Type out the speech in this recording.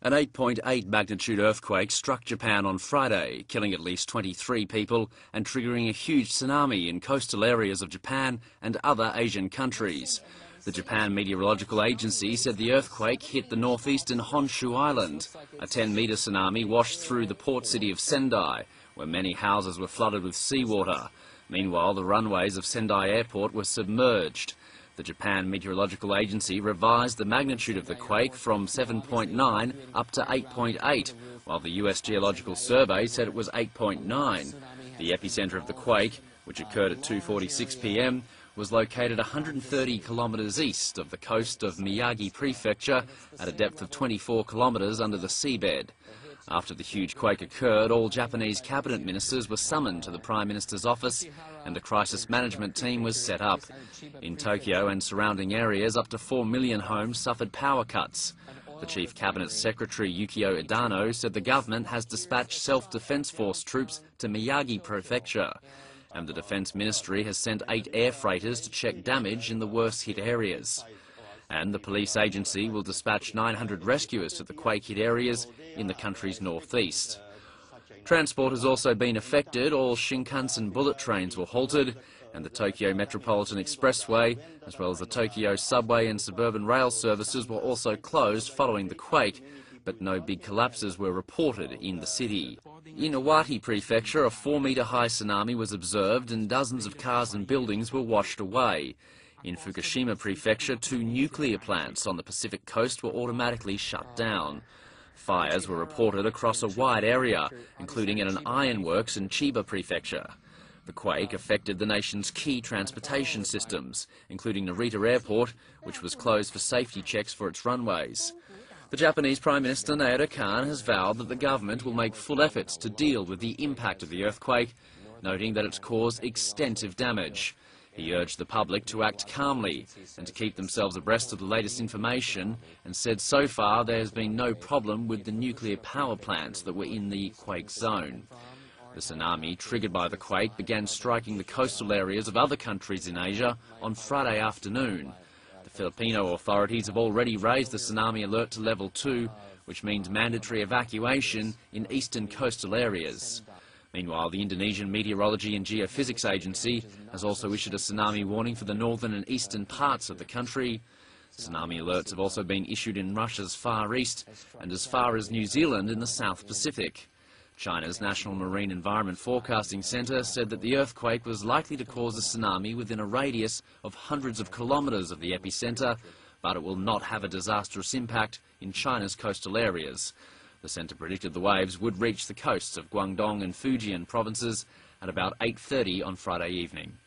An 8.8 magnitude earthquake struck Japan on Friday, killing at least 23 people and triggering a huge tsunami in coastal areas of Japan and other Asian countries. The Japan Meteorological Agency said the earthquake hit the northeastern Honshu island. A 10-metre tsunami washed through the port city of Sendai, where many houses were flooded with seawater. Meanwhile, the runways of Sendai airport were submerged. The Japan Meteorological Agency revised the magnitude of the quake from 7.9 up to 8.8, while the US Geological Survey said it was 8.9. The epicentre of the quake, which occurred at 2:46 p.m, was located 130 kilometres east of the coast of Miyagi Prefecture at a depth of 24 kilometres under the seabed. After the huge quake occurred, all Japanese cabinet ministers were summoned to the Prime Minister's office and a crisis management team was set up. In Tokyo and surrounding areas, up to 4 million homes suffered power cuts. The Chief Cabinet Secretary Yukio Edano said the government has dispatched Self-Defence Force troops to Miyagi Prefecture, and the Defence Ministry has sent 8 air freighters to check damage in the worst hit areas. And the police agency will dispatch 900 rescuers to the quake-hit areas in the country's northeast. Transport has also been affected. All Shinkansen bullet trains were halted, and the Tokyo Metropolitan Expressway, as well as the Tokyo subway and suburban rail services, were also closed following the quake, but no big collapses were reported in the city. In Iwate Prefecture, a 4-metre high tsunami was observed and dozens of cars and buildings were washed away. In Fukushima Prefecture, 2 nuclear plants on the Pacific coast were automatically shut down. Fires were reported across a wide area, including at an ironworks in Chiba Prefecture. The quake affected the nation's key transportation systems, including Narita Airport, which was closed for safety checks for its runways. The Japanese Prime Minister Naoto Kan has vowed that the government will make full efforts to deal with the impact of the earthquake, noting that it's caused extensive damage. He urged the public to act calmly and to keep themselves abreast of the latest information, and said so far there has been no problem with the nuclear power plants that were in the quake zone. The tsunami triggered by the quake began striking the coastal areas of other countries in Asia on Friday afternoon. The Filipino authorities have already raised the tsunami alert to level 2, which means mandatory evacuation in eastern coastal areas. Meanwhile, the Indonesian Meteorology and Geophysics Agency has also issued a tsunami warning for the northern and eastern parts of the country. Tsunami alerts have also been issued in Russia's Far East and as far as New Zealand in the South Pacific. China's National Marine Environment Forecasting Centre said that the earthquake was likely to cause a tsunami within a radius of hundreds of kilometres of the epicentre, but it will not have a disastrous impact in China's coastal areas. The centre predicted the waves would reach the coasts of Guangdong and Fujian provinces at about 8:30 on Friday evening.